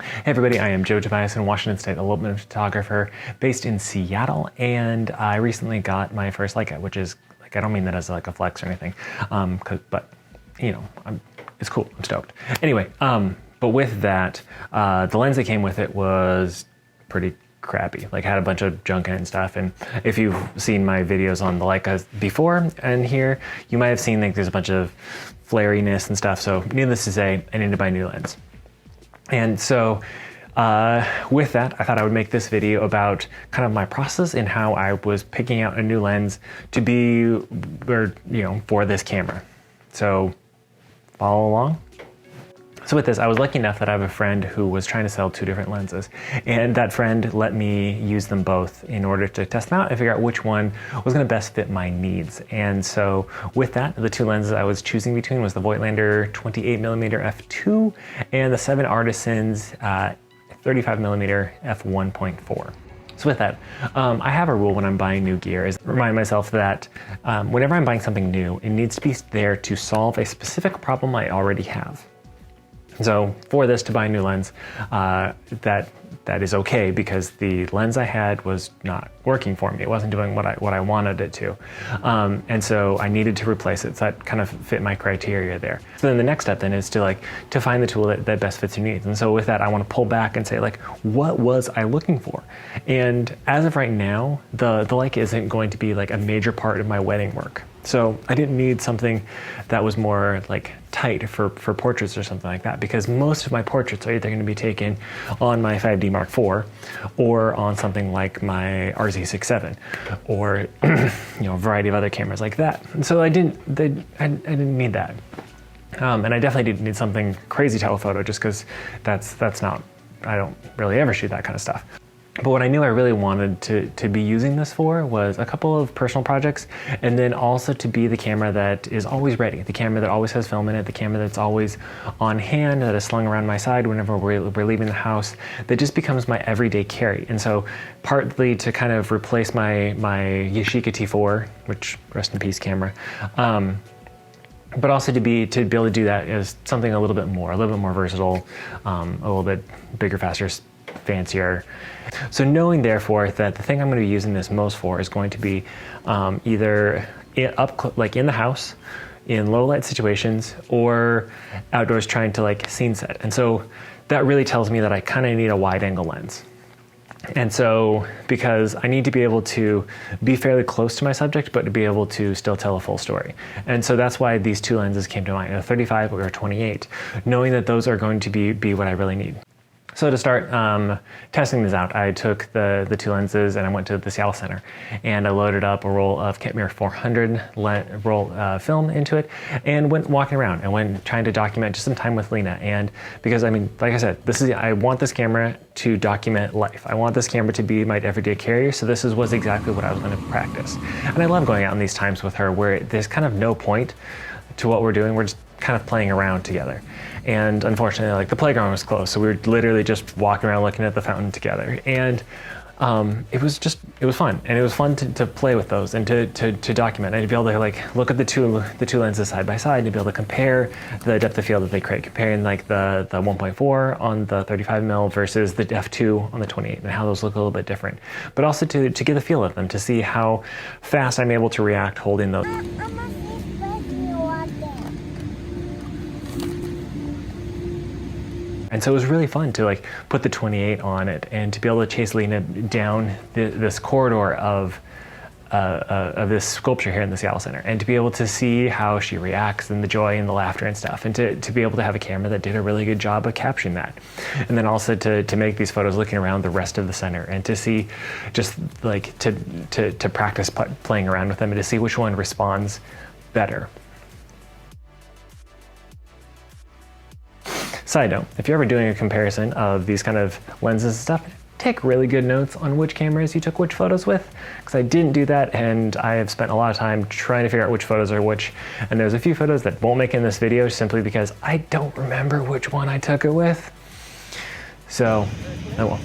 Hey everybody, I am Joe Tobias, in Washington State, elopement photographer based in Seattle, and I recently got my first Leica, which is, like, I don't mean that as like a flex or anything, but you know, it's cool, I'm stoked. Anyway, but with that, the lens that came with it was pretty crappy, like had a bunch of junk in it and stuff. And if you've seen my videos on the Leica before and here, you might have seen like there's a bunch of flariness and stuff. So needless to say, I need to buy a new lens. And so with that, I thought I would make this video about kind of my process and how I was picking out a new lens to be, or, you know, for this camera. So follow along. So with this, I was lucky enough that I have a friend who was trying to sell two different lenses, and that friend let me use them both in order to test them out and figure out which one was going to best fit my needs. And so with that, the two lenses I was choosing between was the Voigtlander 28mm f2 and the 7artisans 35mm f1.4. So with that, I have a rule when I'm buying new gear is remind myself that whenever I'm buying something new, it needs to be there to solve a specific problem I already have. So for this, to buy a new lens, that is okay, because the lens I had was not working for me. It wasn't doing what I wanted it to. And so I needed to replace it. So that kind of fit my criteria there. So then the next step then is to find the tool that best fits your needs. And so with that, I want to pull back and say, like, what was I looking for? And as of right now, the Leica isn't going to be like a major part of my wedding work. So I didn't need something that was more like tight for portraits or something like that, because most of my portraits are either going to be taken on my 5D Mark IV or on something like my RZ67 or you know, a variety of other cameras like that. And so I didn't need that. And I definitely didn't need something crazy telephoto, just because that's not, I don't really ever shoot that kind of stuff. But what I knew I really wanted to be using this for was a couple of personal projects, and then also to be the camera that is always ready, the camera that always has film in it, the camera that's always on hand, that is slung around my side whenever we're leaving the house, that just becomes my everyday carry. And so partly to kind of replace my Yashica T4, which rest in peace camera, but also to be able to do that as something a little bit more versatile, a little bit bigger, faster, fancier. So knowing therefore that the thing I'm going to be using this most for is going to be either like in the house, in low light situations, or outdoors trying to like scene set. And so that really tells me that I kind of need a wide angle lens. And so, because I need to be able to be fairly close to my subject, but to be able to still tell a full story. And so that's why these two lenses came to mind, a 35 or a 28, knowing that those are going to be what I really need. So to start testing this out, I took the two lenses and I went to the Seattle Center, and I loaded up a roll of Kentmere 400 roll film into it, and went walking around and went trying to document just some time with Lena. And because, I mean, like I said, I want this camera to document life. I want this camera to be my everyday carrier, so this was exactly what I was going to practice. And I love going out in these times with her where there's kind of no point to what we're doing. We're just kind of playing around together. And unfortunately, like, the playground was closed, so we were literally just walking around looking at the fountain together. And it was fun, and it was fun to play with those and to document, and to be able to like look at the two lenses side by side, and to be able to compare the depth of field that they create, comparing like the 1.4 on the 35mm versus the f2 on the 28, and how those look a little bit different. But also to get a feel of them, to see how fast I'm able to react holding those. And so it was really fun to like put the 28 on it and to be able to chase Lena down this corridor of this sculpture here in the Seattle Center, and to be able to see how she reacts and the joy and the laughter and stuff, and to be able to have a camera that did a really good job of capturing that. And then also to make these photos looking around the rest of the center, and to see just like to practice playing around with them, and to see which one responds better. Side note, if you're ever doing a comparison of these kind of lenses and stuff, take really good notes on which cameras you took which photos with, because I didn't do that, and I have spent a lot of time trying to figure out which photos are which, and there's a few photos that won't make in this video simply because I don't remember which one I took it with. So, oh well.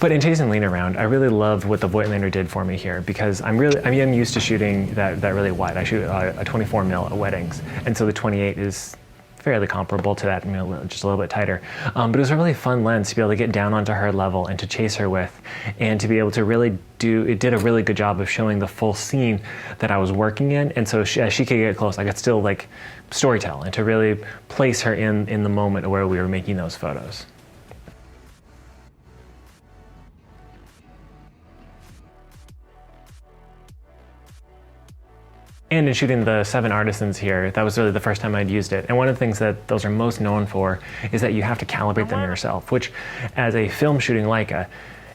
But in chasing Lena around, I really loved what the Voigtlander did for me here, because I'm used to shooting that really wide. I shoot a 24mm at weddings, and so the 28 is fairly comparable to that, just a little bit tighter. But it was a really fun lens to be able to get down onto her level and to chase her with, and to be able to really it did a really good job of showing the full scene that I was working in. And so as she could get close, I could still like storytell and to really place her in the moment where we were making those photos. And in shooting the 7artisans here, that was really the first time I'd used it. And one of the things that those are most known for is that you have to calibrate them yourself, which as a film shooting Leica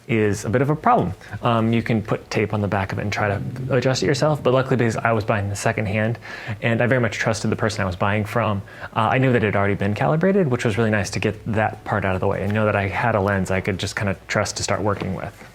is a bit of a problem. You can put tape on the back of it and try to adjust it yourself, but luckily because I was buying the second hand and I very much trusted the person I was buying from, I knew that it had already been calibrated, which was really nice to get that part out of the way and know that I had a lens I could just kind of trust to start working with.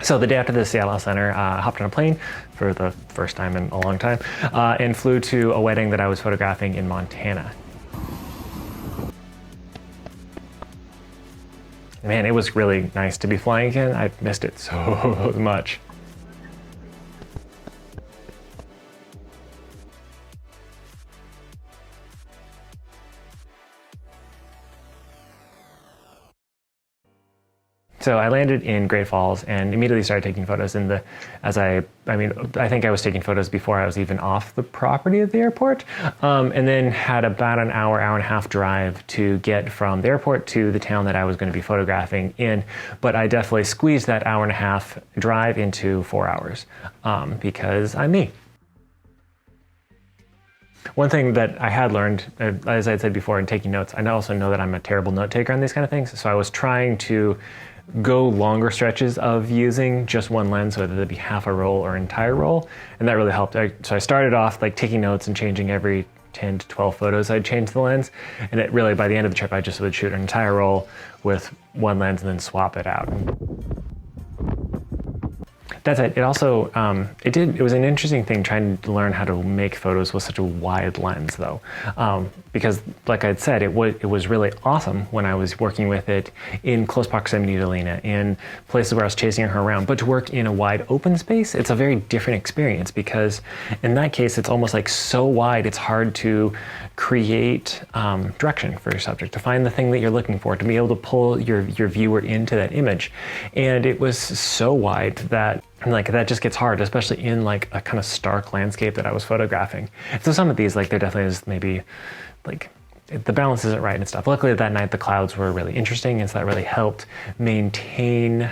So the day after the Seattle Center, I hopped on a plane for the first time in a long time and flew to a wedding that I was photographing in Montana. Man, it was really nice to be flying again. I missed it so much. So I landed in Great Falls and immediately started taking photos I think I was taking photos before I was even off the property of the airport, and then had about an hour and a half drive to get from the airport to the town that I was going to be photographing in. But I definitely squeezed that hour and a half drive into 4 hours because I'm me. One thing that I had learned, as I said before in taking notes, I also know that I'm a terrible note taker on these kind of things. So I was trying to go longer stretches of using just one lens, whether it be half a roll or entire roll, and that really helped. So I started off like taking notes and changing every 10 to 12 photos I'd change the lens, and it really, by the end of the trip, I just would shoot an entire roll with one lens and then swap it out. That's it. It also, it was an interesting thing trying to learn how to make photos with such a wide lens though. Because like I'd said, it was really awesome when I was working with it in close proximity to Lena, in places where I was chasing her around, but to work in a wide open space, it's a very different experience because in that case, it's almost like so wide, it's hard to create direction for your subject, to find the thing that you're looking for, to be able to pull your viewer into that image. And it was so wide that that just gets hard, especially in like a kind of stark landscape that I was photographing. So some of these, like there definitely is maybe like the balance isn't right and stuff. Luckily that night the clouds were really interesting, and so that really helped maintain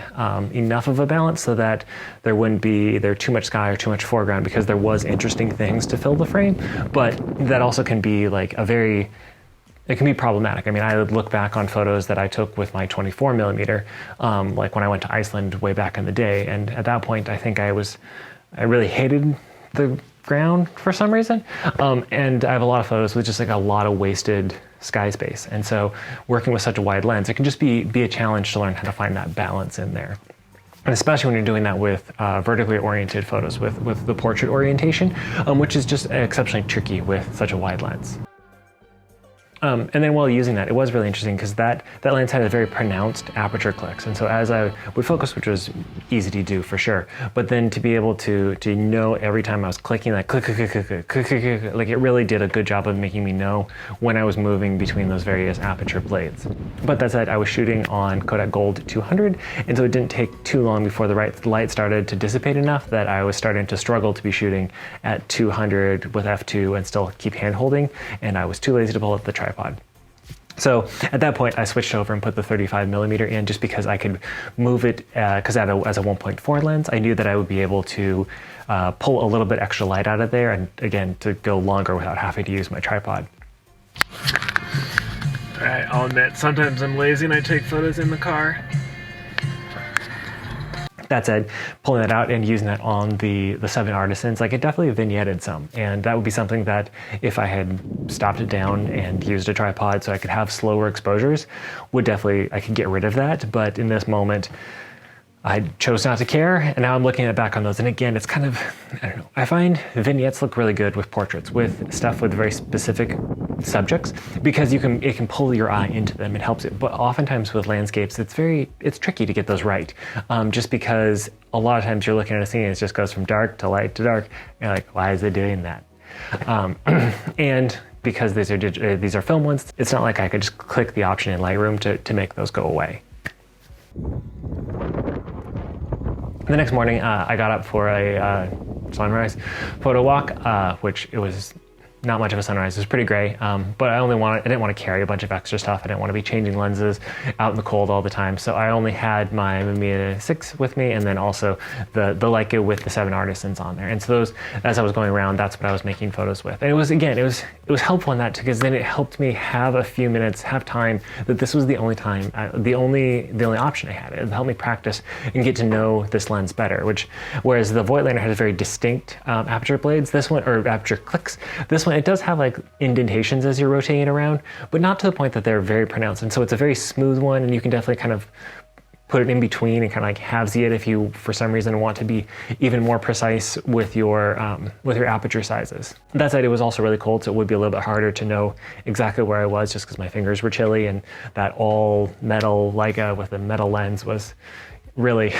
enough of a balance so that there wouldn't be either too much sky or too much foreground, because there was interesting things to fill the frame, but that also can be like it can be problematic. I mean, I would look back on photos that I took with my 24 millimeter, like when I went to Iceland way back in the day. And at that point, I think I really hated the ground for some reason. And I have a lot of photos with just like a lot of wasted sky space. And so working with such a wide lens, it can just be a challenge to learn how to find that balance in there. And especially when you're doing that with vertically oriented photos with the portrait orientation, which is just exceptionally tricky with such a wide lens. And then while using that, it was really interesting because that lens had a very pronounced aperture clicks. And so as I would focus, which was easy to do for sure, but then to be able to know every time I was clicking that click, click, click, click, click, click, click, click, like it really did a good job of making me know when I was moving between those various aperture blades. But that said, I was shooting on Kodak Gold 200, and so it didn't take too long before the light started to dissipate enough that I was starting to struggle to be shooting at 200 with f2 and still keep hand holding, and I was too lazy to pull up the tripod. So at that point, I switched over and put the 35 millimeter in just because I could move it, because as a 1.4 lens, I knew that I would be able to pull a little bit extra light out of there, and again, to go longer without having to use my tripod. All right, I'll admit, sometimes I'm lazy and I take photos in the car. That said, pulling that out and using that on the 7artisans, like it definitely vignetted some. And that would be something that if I had stopped it down and used a tripod so I could have slower exposures, I could get rid of that. But in this moment, I chose not to care, and now I'm looking back on those. And again, it's kind of, I don't know, I find vignettes look really good with portraits, with stuff with very specific subjects, because it can pull your eye into them. It helps it. But oftentimes with landscapes, it's tricky to get those right, just because a lot of times you're looking at a scene and it just goes from dark to light to dark. And you're like, why is it doing that? And because these are film ones, it's not like I could just click the option in Lightroom to make those go away. The next morning, I got up for a sunrise photo walk, which it was not much of a sunrise. It was pretty gray, but I didn't want to carry a bunch of extra stuff. I didn't want to be changing lenses out in the cold all the time. So I only had my Mamiya 6 with me, and then also the Leica with the 7artisans on there. And so those, as I was going around, that's what I was making photos with. And it was helpful in that, because then it helped me have a few minutes, have time, that this was the only time, the only option I had. It helped me practice and get to know this lens better, whereas the Voigtlander has very distinct aperture blades, or aperture clicks. This one, it does have like indentations as you're rotating it around, but not to the point that they're very pronounced. And so it's a very smooth one, and you can definitely kind of put it in between and kind of like halvesy it if you, for some reason, want to be even more precise with your aperture sizes. That said, it was also really cold, so it would be a little bit harder to know exactly where I was, just because my fingers were chilly, and that all metal Leica with a metal lens was really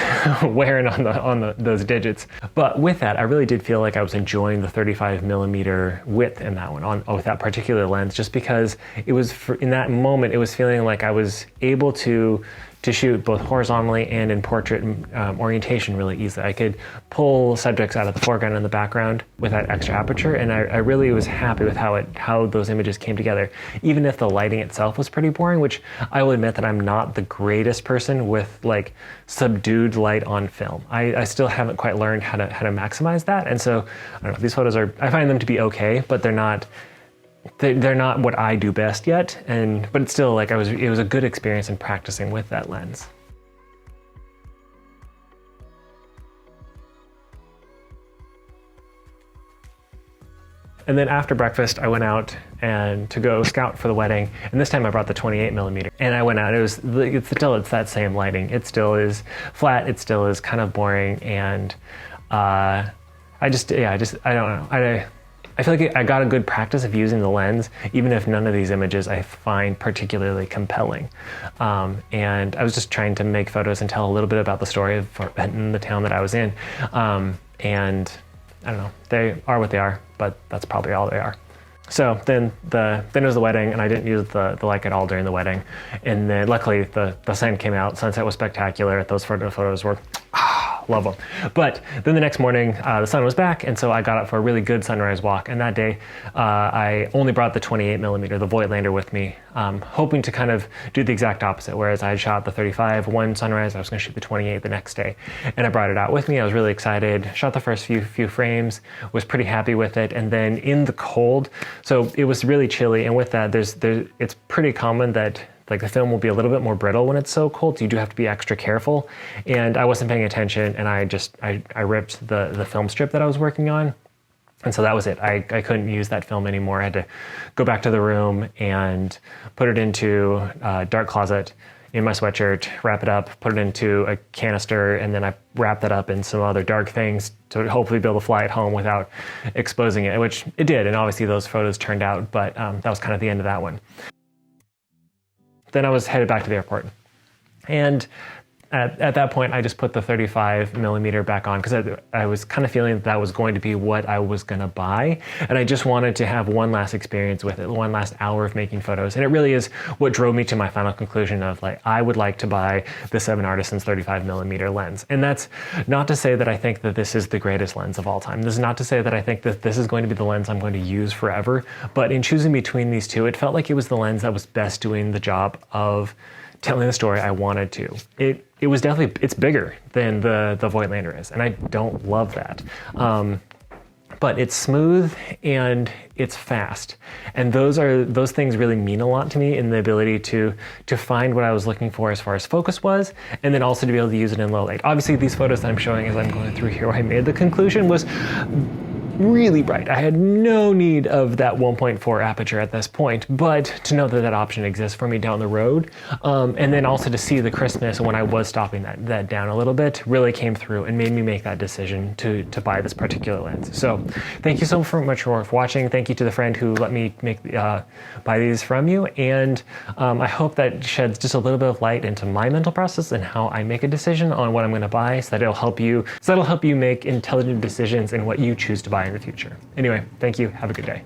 wearing on those digits. But with that, I really did feel like I was enjoying the 35mm width in that one with that particular lens, just because it was, in that moment, it was feeling like I was able to shoot both horizontally and in portrait orientation really easily. I could pull subjects out of the foreground and the background with that extra aperture, and I really was happy with how those images came together, even if the lighting itself was pretty boring, which I will admit that I'm not the greatest person with like subdued light on film. I still haven't quite learned how to maximize that, and so I don't know, these photos I find them to be okay, but they're not what I do best yet, but it's still like it was a good experience in practicing with that lens. And then after breakfast, I went out to go scout for the wedding, and this time I brought the 28mm. And I went out. It's that same lighting. It still is flat. It still is kind of boring, and I don't know. I feel like I got a good practice of using the lens, even if none of these images I find particularly compelling. And I was just trying to make photos and tell a little bit about the story of Fort Benton, the town that I was in. And I don't know, they are what they are, but that's probably all they are. So then it was the wedding, and I didn't use the Leica at all during the wedding. And then luckily the sun came out, sunset was spectacular. Those photos were, love them. But then the next morning, the sun was back, and so I got up for a really good sunrise walk. And that day, I only brought the 28mm, the Voigtlander, with me, hoping to kind of do the exact opposite. Whereas I had shot the 35 one sunrise, I was going to shoot the 28 the next day, and I brought it out with me. I was really excited. Shot the first few frames, was pretty happy with it, and then in the cold, so it was really chilly. And with that, it's pretty common that like the film will be a little bit more brittle when it's so cold, so you do have to be extra careful. And I wasn't paying attention, and I ripped the film strip that I was working on. And so that was it. I couldn't use that film anymore. I had to go back to the room and put it into a dark closet in my sweatshirt, wrap it up, put it into a canister, and then I wrapped that up in some other dark things to hopefully be able to fly it home without exposing it, which it did. And obviously those photos turned out, but that was kind of the end of that one. Then I was headed back to the airport. And at that point, I just put the 35mm back on, because I was kind of feeling that was going to be what I was going to buy. And I just wanted to have one last experience with it, one last hour of making photos. And it really is what drove me to my final conclusion of like, I would like to buy the 7artisans 35mm lens. And that's not to say that I think that this is the greatest lens of all time. This is not to say that I think that this is going to be the lens I'm going to use forever. But in choosing between these two, it felt like it was the lens that was best doing the job of telling the story I wanted to. It was definitely, it's bigger than the Voigtlander is, and I don't love that. But it's smooth and it's fast. And those things really mean a lot to me in the ability to find what I was looking for as far as focus was, and then also to be able to use it in low light. Obviously these photos that I'm showing as I'm going through here, where I made the conclusion was really bright. I had no need of that 1.4 aperture at this point, but to know that that option exists for me down the road, and then also to see the crispness when I was stopping that down a little bit really came through and made me make that decision to buy this particular lens. So thank you so much for watching. Thank you to the friend who let me buy these from you, and I hope that sheds just a little bit of light into my mental process and how I make a decision on what I'm going to buy, so that it'll help you make intelligent decisions in what you choose to buy in the future. Anyway, thank you. Have a good day.